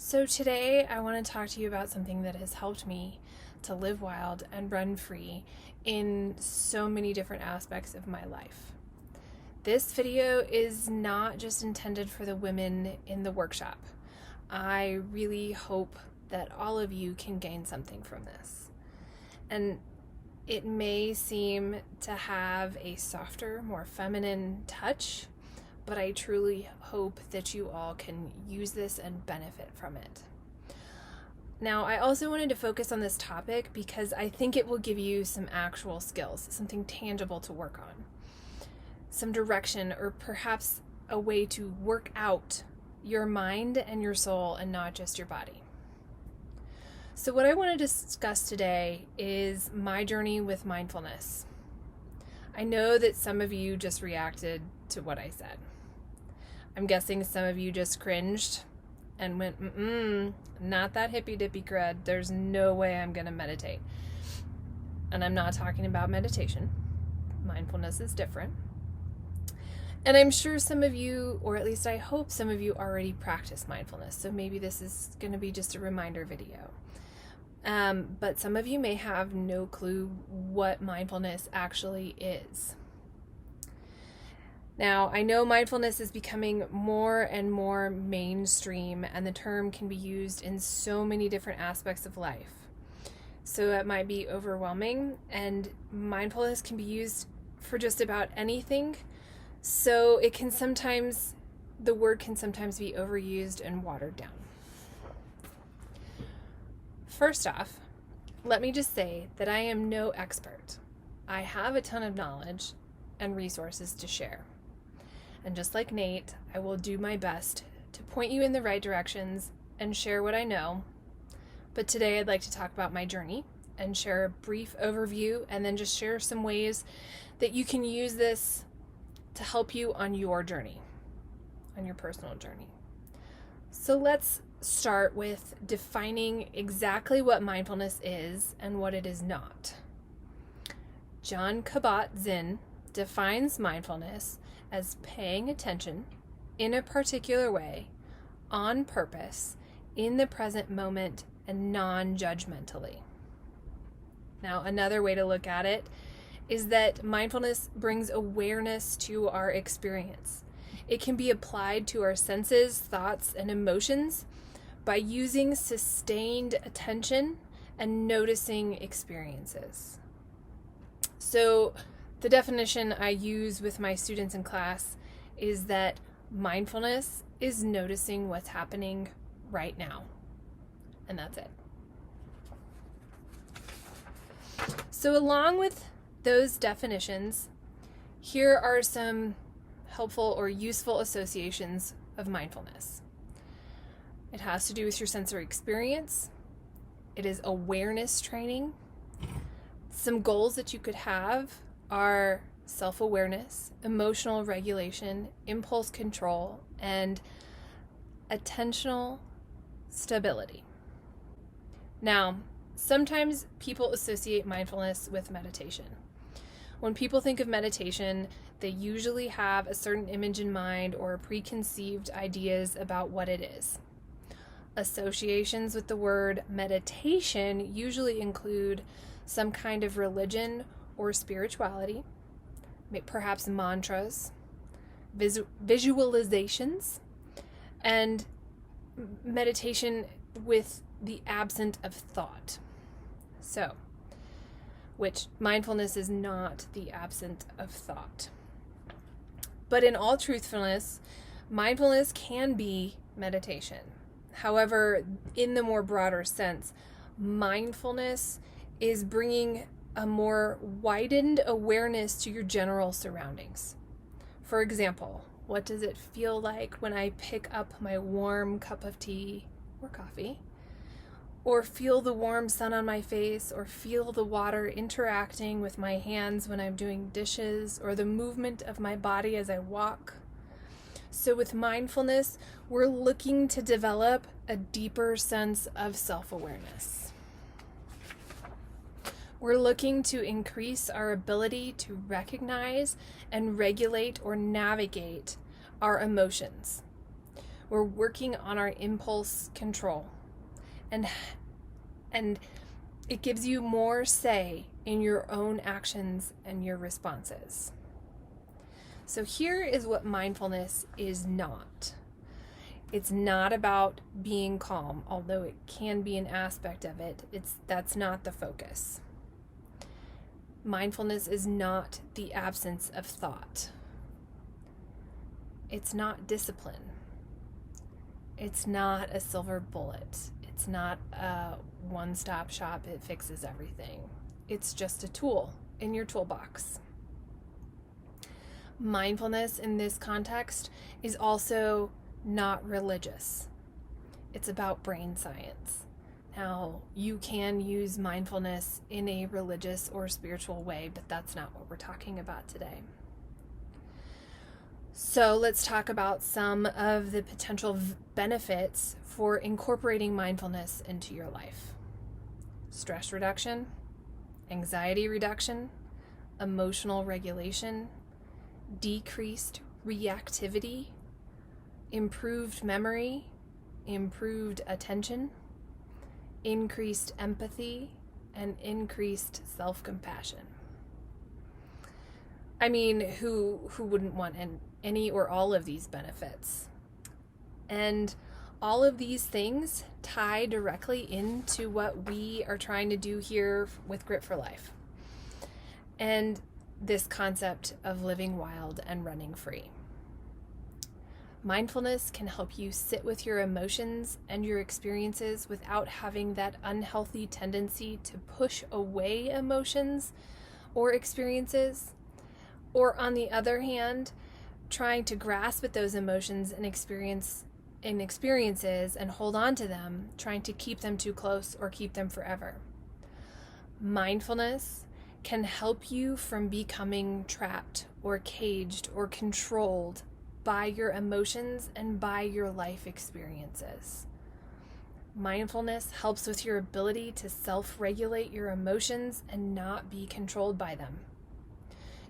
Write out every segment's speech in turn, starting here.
So today I want to talk to you about something that has helped me to live wild and run free in so many different aspects of my life. This video is not just intended for the women in the workshop. I really hope that all of you can gain something from this. And it may seem to have a softer, more feminine touch, but I truly hope that you all can use this and benefit from it. Now, I also wanted to focus on this topic because I think it will give you some actual skills, something tangible to work on, some direction, or perhaps a way to work out your mind and your soul and not just your body. So what I want to discuss today is my journey with mindfulness. I know that some of you just reacted to what I said. I'm guessing some of you just cringed and went, not that hippy dippy crud. There's no way I'm going to meditate. And I'm not talking about meditation. Mindfulness is different. And I'm sure some of you, or at least I hope some of you already practice mindfulness. So maybe this is going to be just a reminder video. But some of you may have no clue what mindfulness actually is. Now, I know mindfulness is becoming more and more mainstream, and the term can be used in so many different aspects of life. So it might be overwhelming, and mindfulness can be used for just about anything. So it can sometimes, the word can sometimes be overused and watered down. First off, let me just say that I am no expert. I have a ton of knowledge and resources to share. And just like Nate, I will do my best to point you in the right directions and share what I know. But today I'd like to talk about my journey and share a brief overview and then just share some ways that you can use this to help you on your journey, on your personal journey. So let's start with defining exactly what mindfulness is and what it is not. Jon Kabat-Zinn defines mindfulness as paying attention in a particular way, on purpose, in the present moment, and non-judgmentally. Now, another way to look at it is that mindfulness brings awareness to our experience. It can be applied to our senses, thoughts, and emotions by using sustained attention and noticing experiences. So, the definition I use with my students in class is that mindfulness is noticing what's happening right now. And that's it. So along with those definitions, here are some helpful or useful associations of mindfulness. It has to do with your sensory experience. It is awareness training. Some goals that you could have are self-awareness, emotional regulation, impulse control, and attentional stability. Now, sometimes people associate mindfulness with meditation. When people think of meditation, they usually have a certain image in mind or preconceived ideas about what it is. Associations with the word meditation usually include some kind of religion or spirituality, perhaps mantras, visualizations, and meditation with the absence of thought. So, which mindfulness is not the absence of thought. But in all truthfulness, mindfulness can be meditation. However, in the more broader sense, mindfulness is bringing a more widened awareness to your general surroundings. For example, what does it feel like when I pick up my warm cup of tea or coffee? Or feel the warm sun on my face, or feel the water interacting with my hands when I'm doing dishes, or the movement of my body as I walk? So with mindfulness, we're looking to develop a deeper sense of self-awareness. We're looking to increase our ability to recognize and regulate or navigate our emotions. We're working on our impulse control. And it gives you more say in your own actions and your responses. So here is what mindfulness is not. It's not about being calm, although it can be an aspect of it. That's not the focus. Mindfulness is not the absence of thought. It's not discipline. It's not a silver bullet. It's not a one-stop shop. It fixes everything. It's just a tool in your toolbox. Mindfulness in this context is also not religious. It's about brain science. Now, you can use mindfulness in a religious or spiritual way, but that's not what we're talking about today. So let's talk about some of the potential benefits for incorporating mindfulness into your life. Stress reduction, anxiety reduction, emotional regulation, decreased reactivity, improved memory, improved attention, increased empathy, and increased self-compassion. I mean, who wouldn't want any or all of these benefits? And all of these things tie directly into what we are trying to do here with Grit for Life. And this concept of living wild and running free. Mindfulness can help you sit with your emotions and your experiences without having that unhealthy tendency to push away emotions or experiences, or on the other hand, trying to grasp at those emotions and experiences and hold on to them, trying to keep them too close or keep them forever. Mindfulness can help you from becoming trapped or caged or controlled by your emotions and by your life experiences. Mindfulness helps with your ability to self-regulate your emotions and not be controlled by them.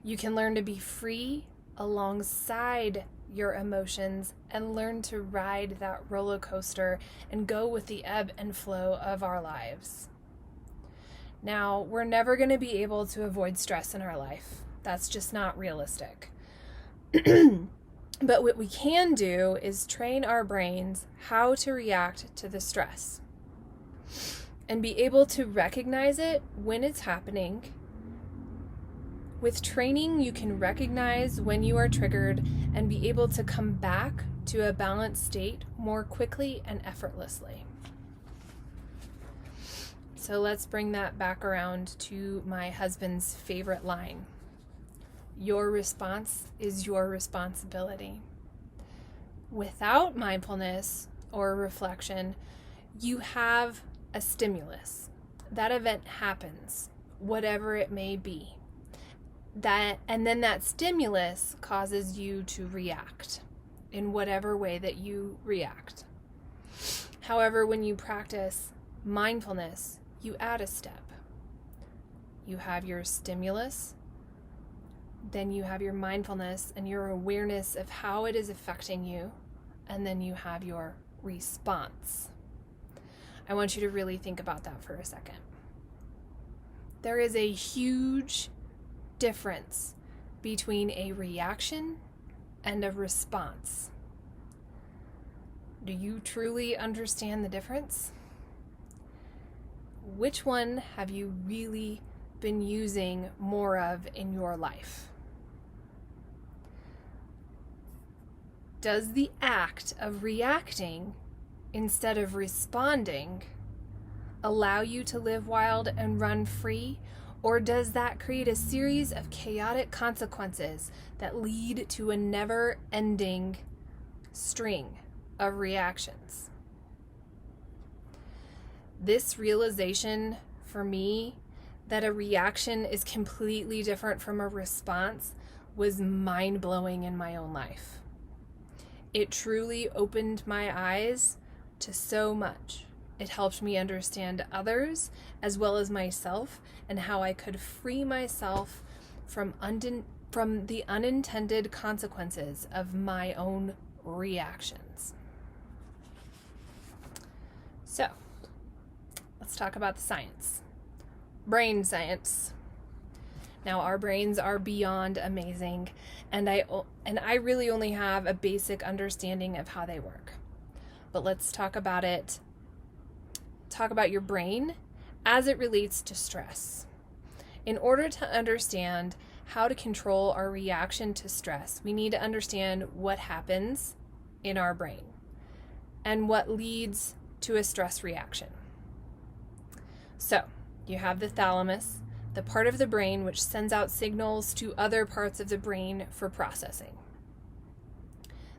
You can learn to be free alongside your emotions and learn to ride that roller coaster and go with the ebb and flow of our lives. Now, we're never going to be able to avoid stress in our life. That's just not realistic. But what we can do is train our brains how to react to the stress and be able to recognize it when it's happening. With training, you can recognize when you are triggered and be able to come back to a balanced state more quickly and effortlessly. So let's bring that back around to my husband's favorite line. Your response is your responsibility. Without mindfulness or reflection, you have a stimulus. That event happens, whatever it may be. And then that stimulus causes you to react in whatever way that you react. However, when you practice mindfulness, you add a step. You have your stimulus, then you have your mindfulness and your awareness of how it is affecting you, and then you have your response. I want you to really think about that for a second. There is a huge difference between a reaction and a response. Do you truly understand the difference? Which one have you really been using more of in your life? Does the act of reacting instead of responding allow you to live wild and run free? Or does that create a series of chaotic consequences that lead to a never-ending string of reactions? This realization for me that a reaction is completely different from a response was mind-blowing in my own life. It truly opened my eyes to so much. It helped me understand others as well as myself and how I could free myself from the unintended consequences of my own reactions. So, let's talk about the science. Brain science. Now, our brains are beyond amazing, and I really only have a basic understanding of how they work. But let's talk about it. Talk about your brain as it relates to stress. In order to understand how to control our reaction to stress, we need to understand what happens in our brain and what leads to a stress reaction. So, you have the thalamus, the part of the brain which sends out signals to other parts of the brain for processing.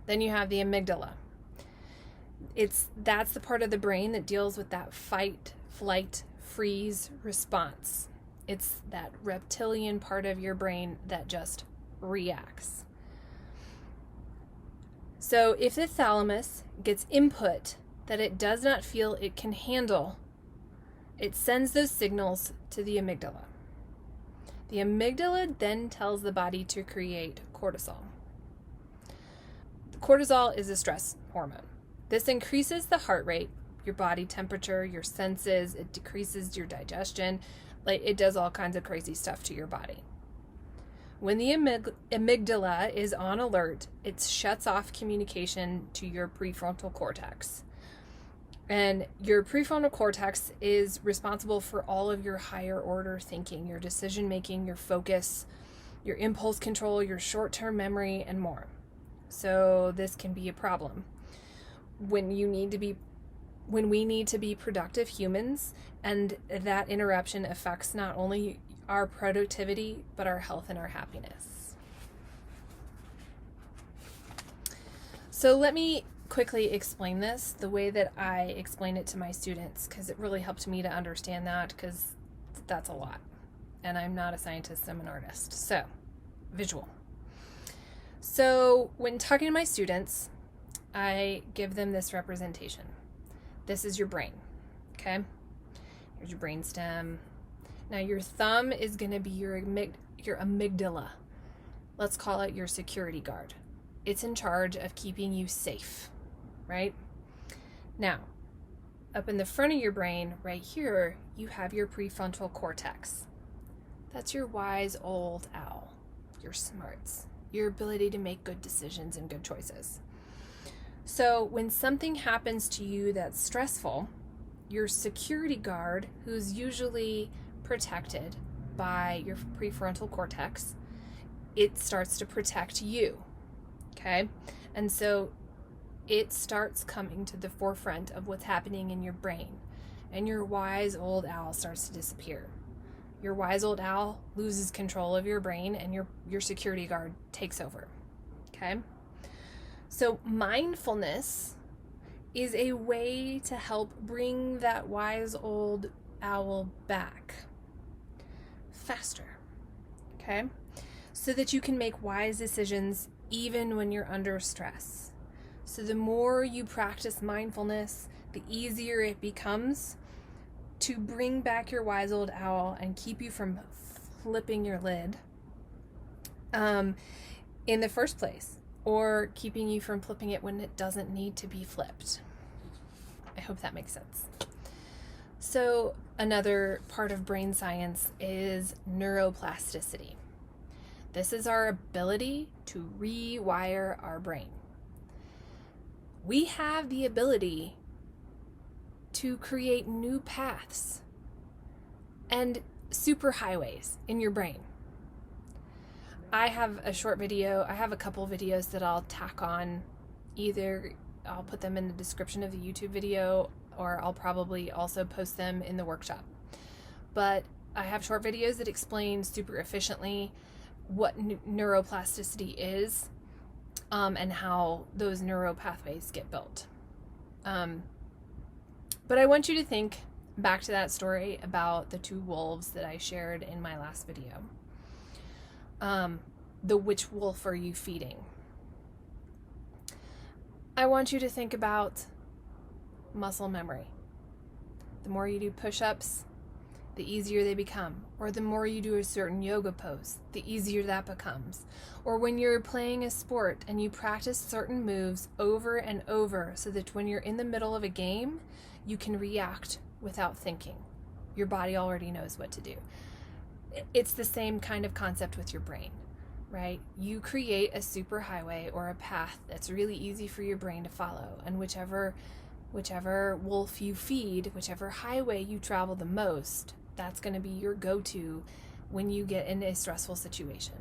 Then you have the amygdala. That's the part of the brain that deals with that fight, flight, freeze response. It's that reptilian part of your brain that just reacts. So if the thalamus gets input that it does not feel it can handle, it sends those signals to the amygdala. The amygdala then tells the body to create cortisol. Cortisol is a stress hormone. This increases the heart rate, your body temperature, your senses. It decreases your digestion. It does all kinds of crazy stuff to your body. When the amygdala is on alert, it shuts off communication to your prefrontal cortex. And your prefrontal cortex is responsible for all of your higher order thinking, your decision making, your focus, your impulse control, your short-term memory, and more. So this can be a problem. When we need to be productive humans, and that interruption affects not only our productivity, but our health and our happiness. So let me quickly explain this the way that I explain it to my students, because it really helped me to understand that, because that's a lot. And I'm not a scientist, I'm an artist. So, visual. So when talking to my students, I give them this representation. This is your brain, okay? Here's your brain stem. Now your thumb is going to be your amygdala. Let's call it your security guard. It's in charge of keeping you safe, right? Now, up in the front of your brain, right here, you have your prefrontal cortex. That's your wise old owl, your smarts, your ability to make good decisions and good choices. So when something happens to you that's stressful, your security guard, who's usually protected by your prefrontal cortex, it starts to protect you, okay? And so it starts coming to the forefront of what's happening in your brain, and your wise old owl starts to disappear. Your wise old owl loses control of your brain, and your security guard takes over, okay? So mindfulness is a way to help bring that wise old owl back faster, okay? So that you can make wise decisions even when you're under stress. So the more you practice mindfulness, the easier it becomes to bring back your wise old owl and keep you from flipping your lid in the first place, or keeping you from flipping it when it doesn't need to be flipped. I hope that makes sense. So another part of brain science is neuroplasticity. This is our ability to rewire our brain. We have the ability to create new paths and superhighways in your brain. I have a short video. I have a couple videos that I'll tack on. Either I'll put them in the description of the YouTube video, or I'll probably also post them in the workshop. But I have short videos that explain super efficiently what neuroplasticity is, and how those neural pathways get built. But I want you to think back to that story about the two wolves that I shared in my last video. Which wolf are you feeding? I want you to think about muscle memory. The more you do push-ups, the easier they become. Or the more you do a certain yoga pose, the easier that becomes. Or when you're playing a sport and you practice certain moves over and over so that when you're in the middle of a game, you can react without thinking. Your body already knows what to do. It's the same kind of concept with your brain, right? You create a superhighway or a path that's really easy for your brain to follow, and whichever wolf you feed, whichever highway you travel the most, that's going to be your go-to when you get in a stressful situation.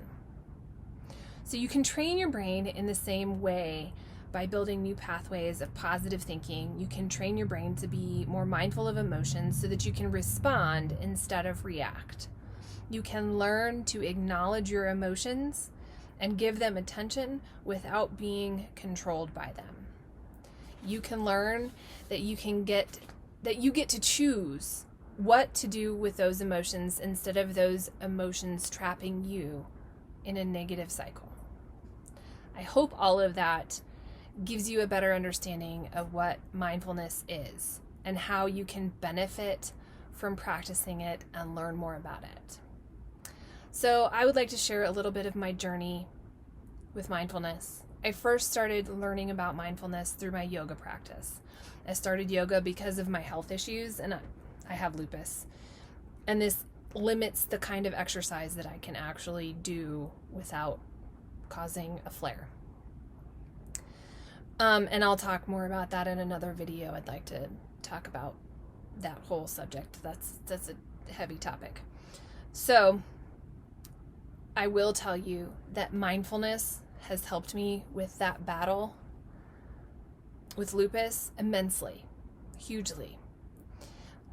So you can train your brain in the same way by building new pathways of positive thinking. You can train your brain to be more mindful of emotions so that you can respond instead of react. You can learn to acknowledge your emotions and give them attention without being controlled by them. You can learn that you get to choose what to do with those emotions instead of those emotions trapping you in a negative cycle. I hope all of that gives you a better understanding of what mindfulness is and how you can benefit from practicing it and learn more about it. So I would like to share a little bit of my journey with mindfulness. I first started learning about mindfulness through my yoga practice. I started yoga because of my health issues, and I have lupus. And this limits the kind of exercise that I can actually do without causing a flare. And I'll talk more about that in another video. I'd like to talk about that whole subject. That's a heavy topic. So I will tell you that mindfulness has helped me with that battle with lupus immensely, hugely.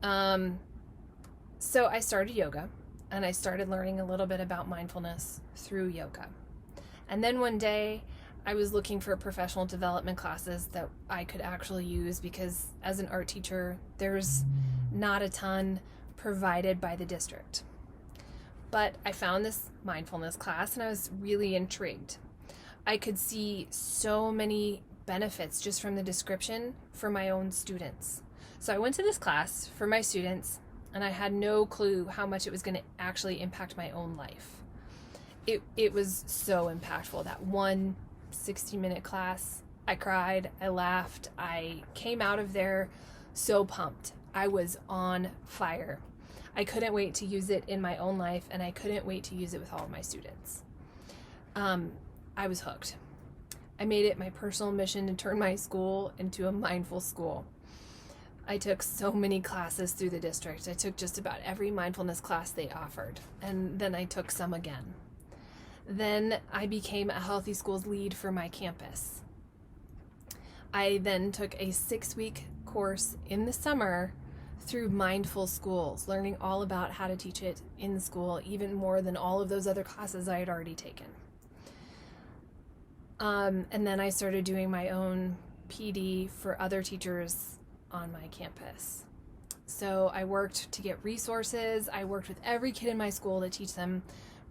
So I started yoga, and I started learning a little bit about mindfulness through yoga. And then one day I was looking for professional development classes that I could actually use, because as an art teacher, there's not a ton provided by the district. But I found this mindfulness class and I was really intrigued. I could see so many benefits just from the description for my own students. So I went to this class for my students, and I had no clue how much it was going to actually impact my own life. It was so impactful. That one 60-minute class, I cried, I laughed, I came out of there so pumped. I was on fire. I couldn't wait to use it in my own life, and I couldn't wait to use it with all of my students. I was hooked. I made it my personal mission to turn my school into a mindful school. I took so many classes through the district. I took just about every mindfulness class they offered, and then I took some again. Then I became a Healthy Schools lead for my campus. I then took a 6-week course in the summer through Mindful Schools, learning all about how to teach it in school, even more than all of those other classes I had already taken. And then I started doing my own PD for other teachers on my campus. So I worked to get resources. I worked with every kid in my school to teach them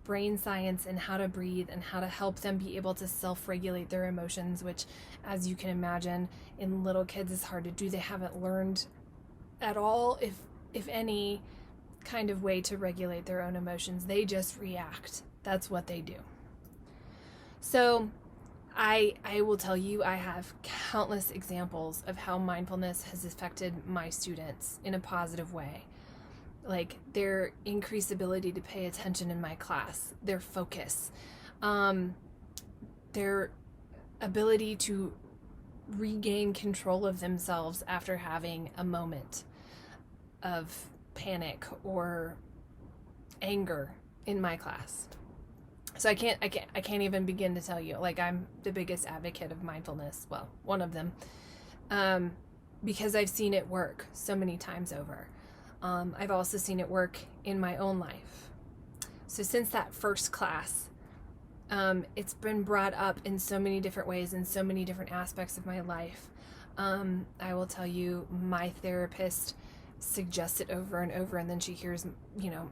brain science and how to breathe and how to help them be able to self-regulate their emotions, which, as you can imagine, in little kids is hard to do. They haven't learned at all, if any, kind of way to regulate their own emotions. They just react. That's what they do. So I will tell you, I have countless examples of how mindfulness has affected my students in a positive way. Like their increased ability to pay attention in my class, their focus, their ability to regain control of themselves after having a moment of panic or anger in my class. So I can't even begin to tell you, like, I'm the biggest advocate of mindfulness, well, one of them, because I've seen it work so many times over. I've also seen it work in my own life. So since that first class, it's been brought up in so many different ways, in so many different aspects of my life. I will tell you, my therapist suggests it over and over, and then she hears,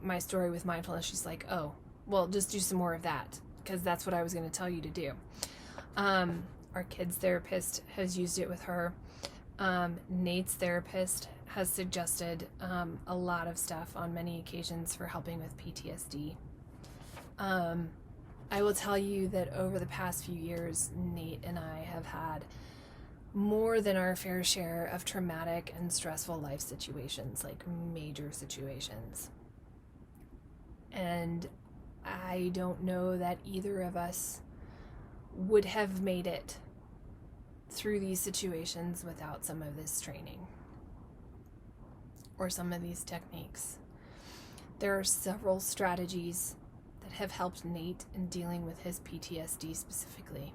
my story with mindfulness. She's like, oh, well, just do some more of that, because that's what I was going to tell you to do. Our kids' therapist has used it with her. Nate's therapist has suggested a lot of stuff on many occasions for helping with PTSD. I will tell you that over the past few years, Nate and I have had more than our fair share of traumatic and stressful life situations, like major situations. And I don't know that either of us would have made it through these situations without some of this training or some of these techniques. There are several strategies that have helped Nate in dealing with his PTSD specifically.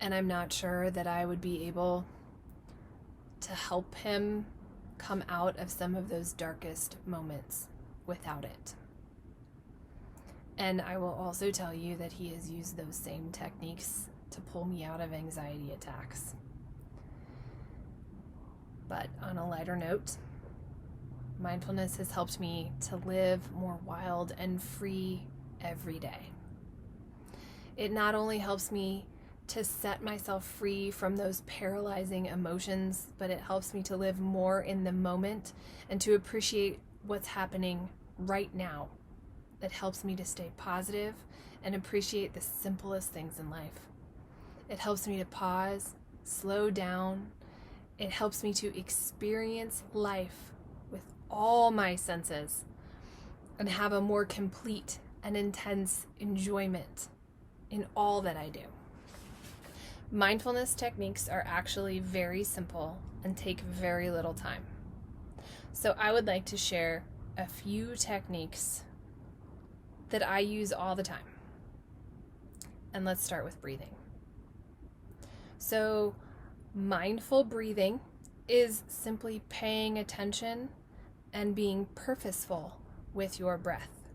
And I'm not sure that I would be able to help him come out of some of those darkest moments without it. And I will also tell you that he has used those same techniques to pull me out of anxiety attacks. But on a lighter note, mindfulness has helped me to live more wild and free every day. It not only helps me to set myself free from those paralyzing emotions, but it helps me to live more in the moment and to appreciate what's happening right now. It helps me to stay positive and appreciate the simplest things in life. It helps me to pause, slow down. It helps me to experience life with all my senses and have a more complete and intense enjoyment in all that I do. Mindfulness techniques are actually very simple and take very little time. So I would like to share a few techniques that I use all the time. And let's start with breathing. So mindful breathing is simply paying attention and being purposeful with your breath.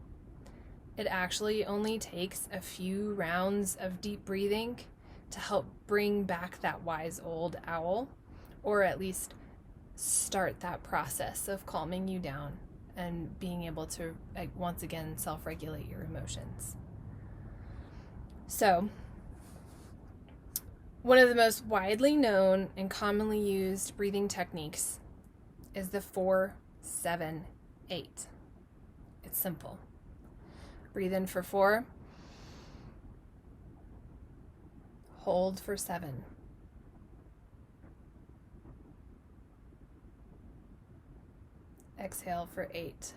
It actually only takes a few rounds of deep breathing to help bring back that wise old owl, or at least start that process of calming you down and being able to, once again, self-regulate your emotions. So, one of the most widely known and commonly used breathing techniques is the 4-7-8. It's simple. Breathe in for 4. Hold for 7. Exhale for 8.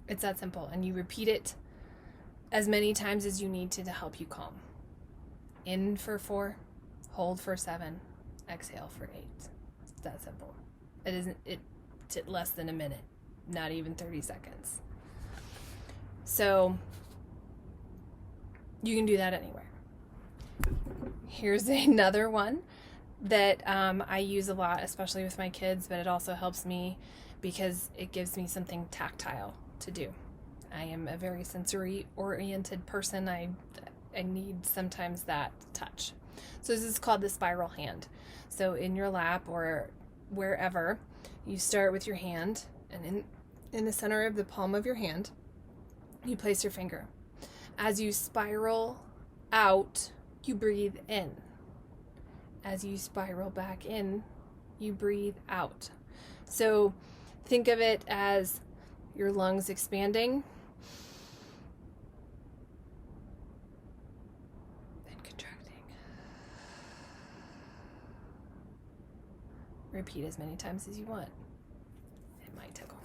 It's that simple, and you repeat it as many times as you need to help you calm. In for 4, hold for 7, exhale for 8. It's that simple. It's less than a minute, not even 30 seconds. So you can do that anywhere. Here's another one that I use a lot, especially with my kids, but it also helps me because it gives me something tactile to do. I am a very sensory-oriented person. I need sometimes that touch. So this is called the spiral hand. So in your lap or wherever, you start with your hand, and in the center of the palm of your hand, you place your finger. As you spiral out, you breathe in. As you spiral back in, you breathe out. So think of it as your lungs expanding and contracting. Repeat as many times as you want. It might tickle.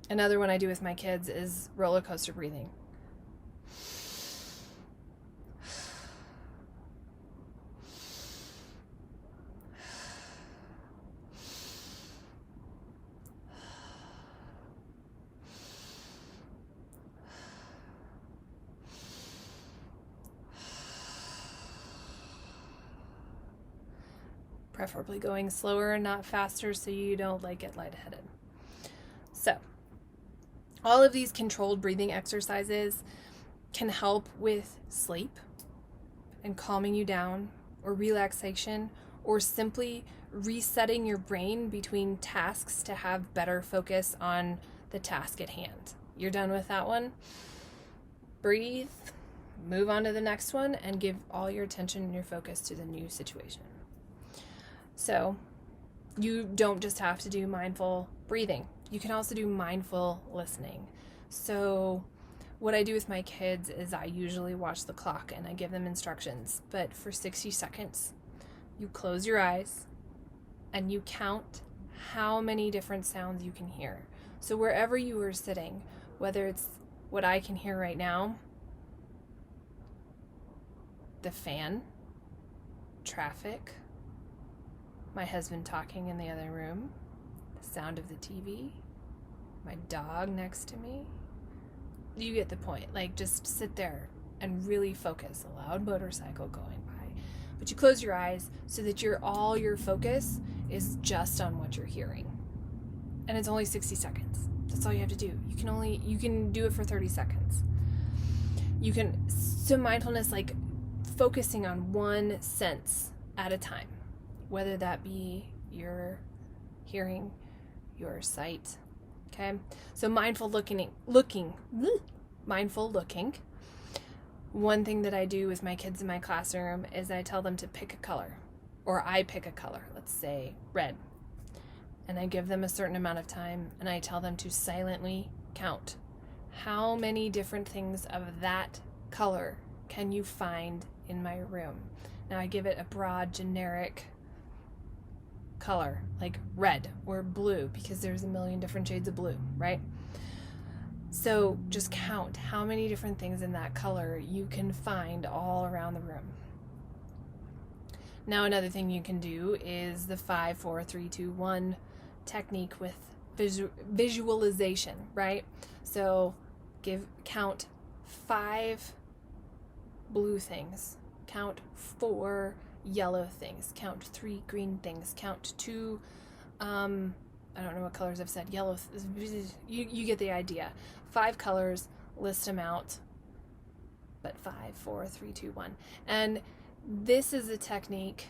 Another one I do with my kids is roller coaster breathing. Preferably going slower and not faster so you don't get lightheaded. So, all of these controlled breathing exercises can help with sleep and calming you down, or relaxation, or simply resetting your brain between tasks to have better focus on the task at hand. You're done with that one? Breathe, move on to the next one, and give all your attention and your focus to the new situation. So you don't just have to do mindful breathing. You can also do mindful listening. So what I do with my kids is I usually watch the clock and I give them instructions. But for 60 seconds, you close your eyes and you count how many different sounds you can hear. So wherever you are sitting, whether it's what I can hear right now, the fan, traffic, my husband talking in the other room, the sound of the TV, my dog next to me. You get the point. Like, just sit there and really focus. A loud motorcycle going by. But you close your eyes so that all your focus is just on what you're hearing. And it's only 60 seconds. That's all you have to do. You can do it for 30 seconds. So mindfulness, like focusing on one sense at a time, whether that be your hearing, your sight. Okay, so mindful looking. One thing that I do with my kids in my classroom is I tell them to pick a color, or I pick a color, let's say red. And I give them a certain amount of time and I tell them to silently count. How many different things of that color can you find in my room? Now I give it a broad, generic color, like red or blue, because there's a million different shades of blue, right? So just count how many different things in that color you can find all around the room. Now another thing you can do is the 5, 4, 3, 2, 1 technique with visualization, right? So count 5 blue things, count 4 yellow things, count 3 green things, count 2 I don't know what colors I've said, yellow, you get the idea. 5 colors, list them out, but 5, 4, 3, 2, 1. And this is a technique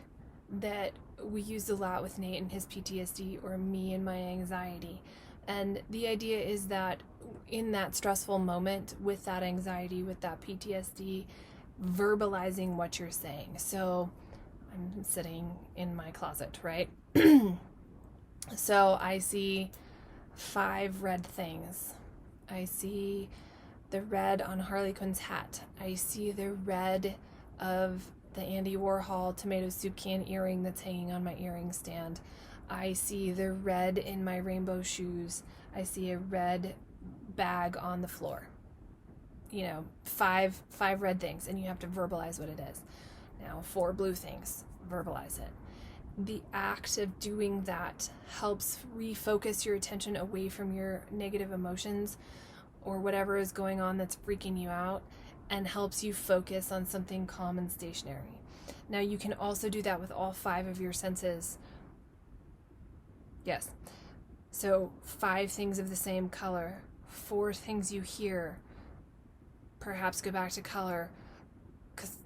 that we use a lot with Nate and his PTSD, or me and my anxiety. And the idea is that in that stressful moment, with that anxiety, with that PTSD, verbalizing what you're saying. So I'm sitting in my closet, right? So I see 5 red things. I see the red on Harley Quinn's hat. I see the red of the Andy Warhol tomato soup can earring that's hanging on my earring stand. I see the red in my rainbow shoes. I see a red bag on the floor. 5 red things, and you have to verbalize what it is. Now 4 blue things, verbalize it. The act of doing that helps refocus your attention away from your negative emotions or whatever is going on that's freaking you out, and helps you focus on something calm and stationary. Now you can also do that with all 5 of your senses. Yes. So 5 things of the same color, 4 things you hear. Perhaps go back to color, because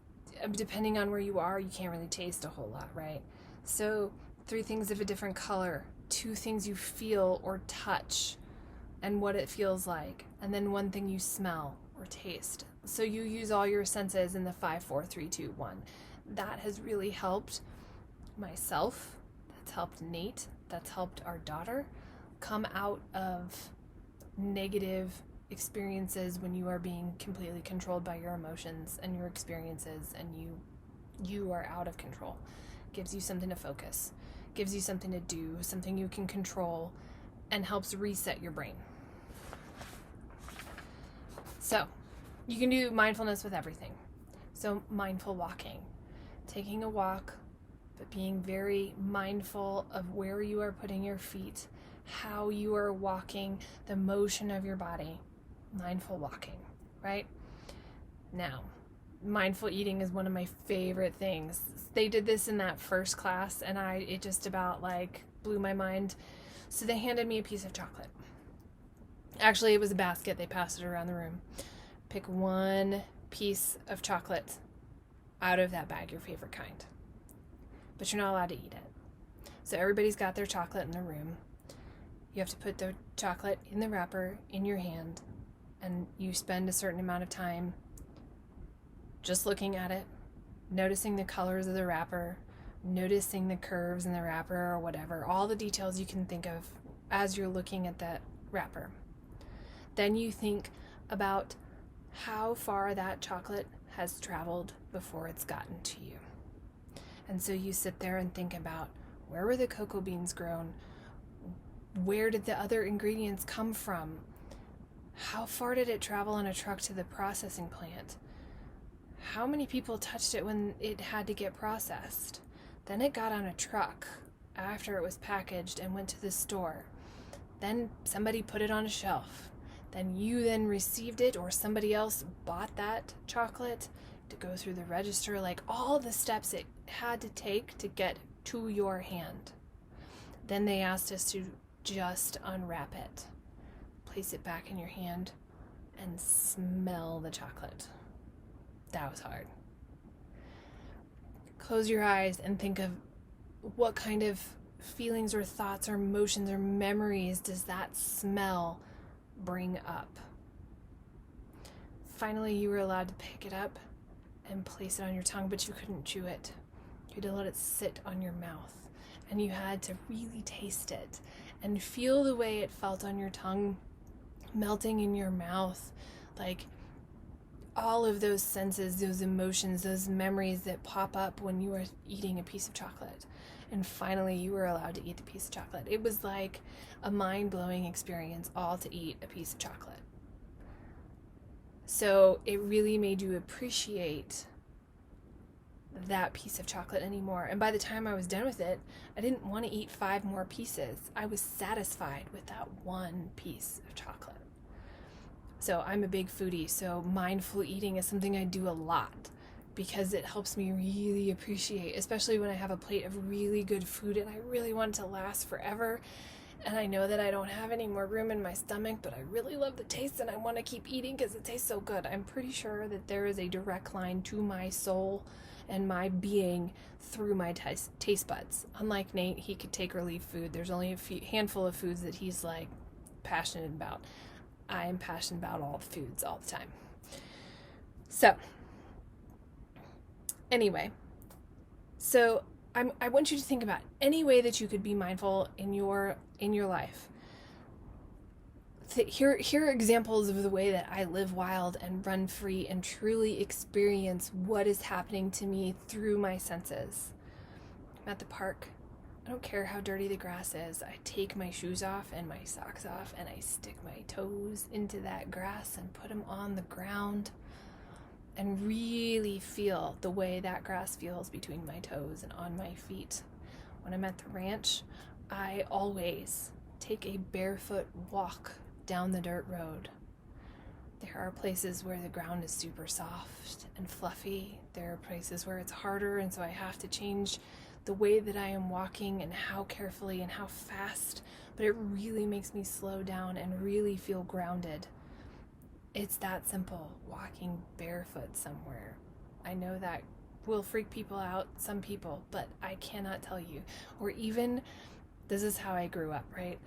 depending on where you are, you can't really taste a whole lot, right? So 3 things of a different color, 2 things you feel or touch and what it feels like, and then 1 thing you smell or taste. So you use all your senses in the 5, 4, 3, 2, 1. That has really helped myself. That's helped Nate. That's helped our daughter come out of negative experiences when you are being completely controlled by your emotions and your experiences, and you are out of control. Gives you something to focus, gives you something to do, something you can control, and helps reset your brain. So you can do mindfulness with everything. So mindful walking, taking a walk, but being very mindful of where you are putting your feet, how you are walking, the motion of your body. Mindful walking, right? Now, mindful eating is one of my favorite things. They did this in that first class, and it just about blew my mind. So they handed me a piece of chocolate. Actually, it was a basket. They passed it around the room. Pick 1 piece of chocolate out of that bag, your favorite kind. But you're not allowed to eat it. So everybody's got their chocolate in their room. You have to put the chocolate in the wrapper in your hand, and you spend a certain amount of time just looking at it, noticing the colors of the wrapper, noticing the curves in the wrapper or whatever, all the details you can think of as you're looking at that wrapper. Then you think about how far that chocolate has traveled before it's gotten to you. And so you sit there and think about, where were the cocoa beans grown? Where did the other ingredients come from? How far did it travel on a truck to the processing plant? How many people touched it when it had to get processed? Then it got on a truck after it was packaged and went to the store. Then somebody put it on a shelf. Then you then received it, or somebody else bought that chocolate to go through the register, like all the steps it had to take to get to your hand. Then they asked us to just unwrap it, place it back in your hand, and smell the chocolate. That was hard. Close your eyes and think of what kind of feelings or thoughts or emotions or memories does that smell bring up. Finally, you were allowed to pick it up and place it on your tongue, but you couldn't chew it. You had to let it sit on your mouth, and you had to really taste it and feel the way it felt on your tongue, melting in your mouth, like all of those senses, those emotions, those memories that pop up when you are eating a piece of chocolate. And finally, you were allowed to eat the piece of chocolate. It was like a mind-blowing experience, all to eat a piece of chocolate. So it really made you appreciate that piece of chocolate anymore. And by the time I was done with it, I didn't want to eat 5 more pieces. I was satisfied with that one piece of chocolate. So I'm a big foodie, so mindful eating is something I do a lot because it helps me really appreciate, especially when I have a plate of really good food and I really want it to last forever. And I know that I don't have any more room in my stomach, but I really love the taste and I want to keep eating because it tastes so good. I'm pretty sure that there is a direct line to my soul and my being through my taste buds. Unlike Nate, he could take or leave food. There's only a handful of foods that he's like passionate about. I am passionate about all the foods all the time. So, anyway, I want you to think about any way that you could be mindful in your life. Here are examples of the way that I live wild and run free and truly experience what is happening to me through my senses. I'm at the park. I don't care how dirty the grass is. I take my shoes off and my socks off and I stick my toes into that grass and put them on the ground and really feel the way that grass feels between my toes and on my feet. When I'm at the ranch, I always take a barefoot walk down the dirt road. There are places where the ground is super soft and fluffy. There are places where it's harder, and so I have to change the way that I am walking and how carefully and how fast, but it really makes me slow down and really feel grounded. It's that simple, walking barefoot somewhere. I know that will freak people out, some people, but I cannot tell you. Or even, this is how I grew up, right?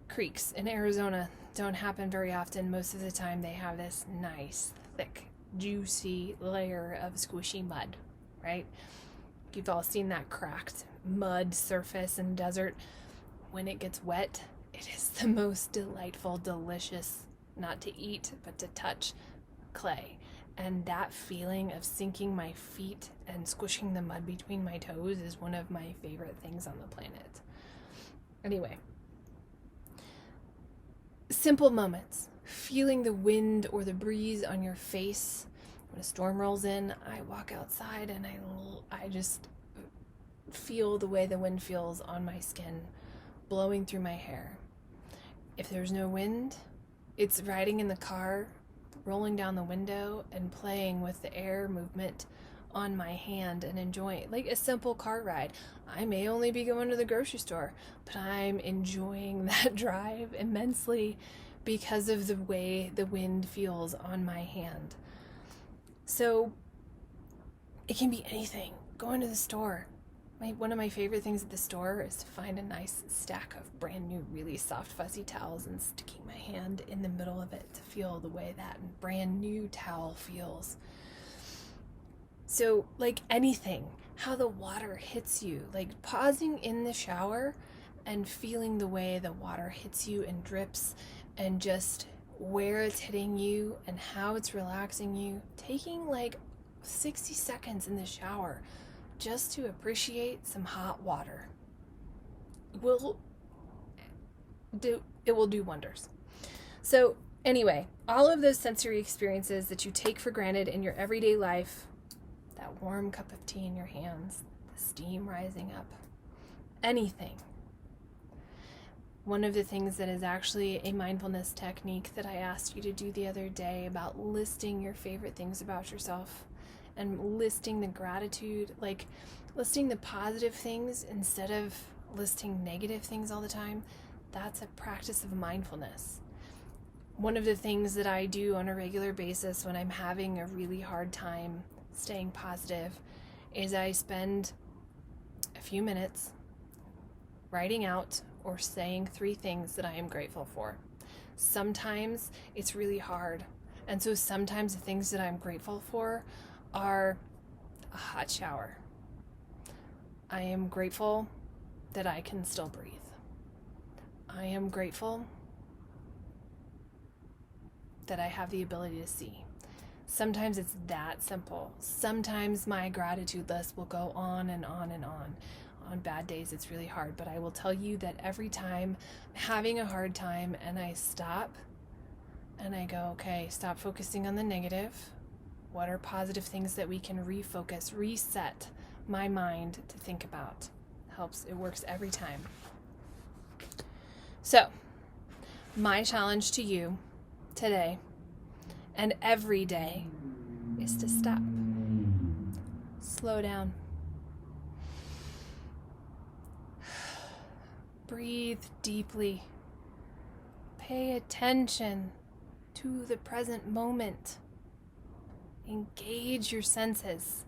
Creeks in Arizona don't happen very often. Most of the time they have this nice, thick, juicy layer of squishy mud, right? You've all seen that cracked mud surface in the desert. When it gets wet, it is the most delightful, delicious, not to eat, but to touch clay. And that feeling of sinking my feet and squishing the mud between my toes is one of my favorite things on the planet. Anyway, simple moments. Feeling the wind or the breeze on your face. When a storm rolls in, I walk outside and I just feel the way the wind feels on my skin, blowing through my hair. If there's no wind, it's riding in the car, rolling down the window and playing with the air movement on my hand and enjoying, like a simple car ride. I may only be going to the grocery store, but I'm enjoying that drive immensely because of the way the wind feels on my hand. So it can be anything. Going to the store. One of my favorite things at the store is to find a nice stack of brand new, really soft, fuzzy towels and sticking my hand in the middle of it to feel the way that brand new towel feels. So, like anything, how the water hits you, like pausing in the shower and feeling the way the water hits you and drips, and just where it's hitting you and how it's relaxing you. Taking like 60 seconds in the shower just to appreciate some hot water will do wonders. So anyway, all of those sensory experiences that you take for granted in your everyday life, that warm cup of tea in your hands, the steam rising up, anything. One of the things that is actually a mindfulness technique that I asked you to do the other day about listing your favorite things about yourself and listing the gratitude, like listing the positive things instead of listing negative things all the time, that's a practice of mindfulness. One of the things that I do on a regular basis when I'm having a really hard time staying positive is I spend a few minutes writing out or saying 3 things that I am grateful for. Sometimes it's really hard, and so sometimes the things that I'm grateful for are a hot shower. I am grateful that I can still breathe. I am grateful that I have the ability to see. Sometimes it's that simple. Sometimes my gratitude list will go on and on and on. On bad days, it's really hard, but I will tell you that every time I'm having a hard time and I stop and I go, okay, stop focusing on the negative. What are positive things that we can refocus, reset my mind to think about? Helps. It works every time. So, my challenge to you today and every day is to stop. Slow down. Breathe deeply. Pay attention to the present moment. Engage your senses.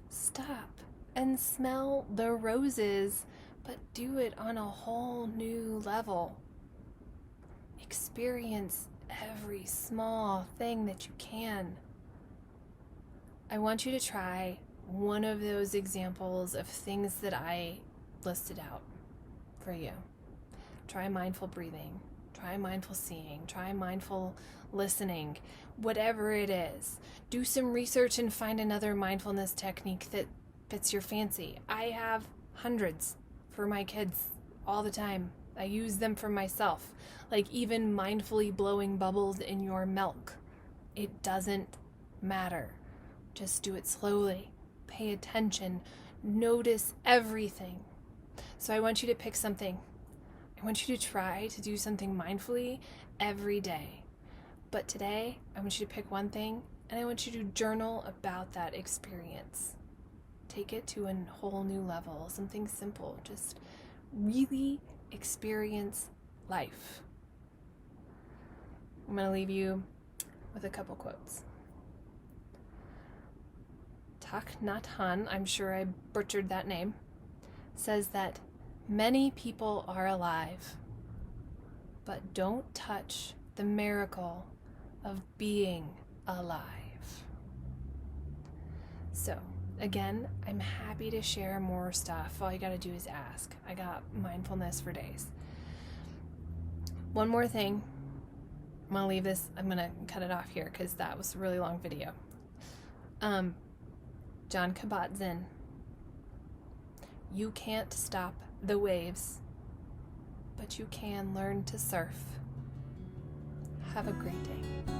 Stop and smell the roses, but do it on a whole new level. Experience every small thing that you can. I want you to try one of those examples of things that I listed out for you. Try mindful breathing, try mindful seeing, try mindful listening, whatever it is. Do some research and find another mindfulness technique that fits your fancy. I have hundreds for my kids all the time. I use them for myself, like even mindfully blowing bubbles in your milk. It doesn't matter. Just do it slowly. Pay attention. Notice everything. So I want you to pick something. I want you to try to do something mindfully every day. But today, I want you to pick one thing, and I want you to journal about that experience. Take it to a whole new level, something simple. Just really experience life. I'm going to leave you with a couple quotes. Thich Nhat Hanh, I'm sure I butchered that name, says that many people are alive, but don't touch the miracle of being alive. So, again, I'm happy to share more stuff. All you gotta do is ask. I got mindfulness for days. One more thing. I'm gonna leave this, I'm gonna cut it off here because that was a really long video. Jon Kabat-Zinn. You can't stop the waves, but you can learn to surf. Have a great day.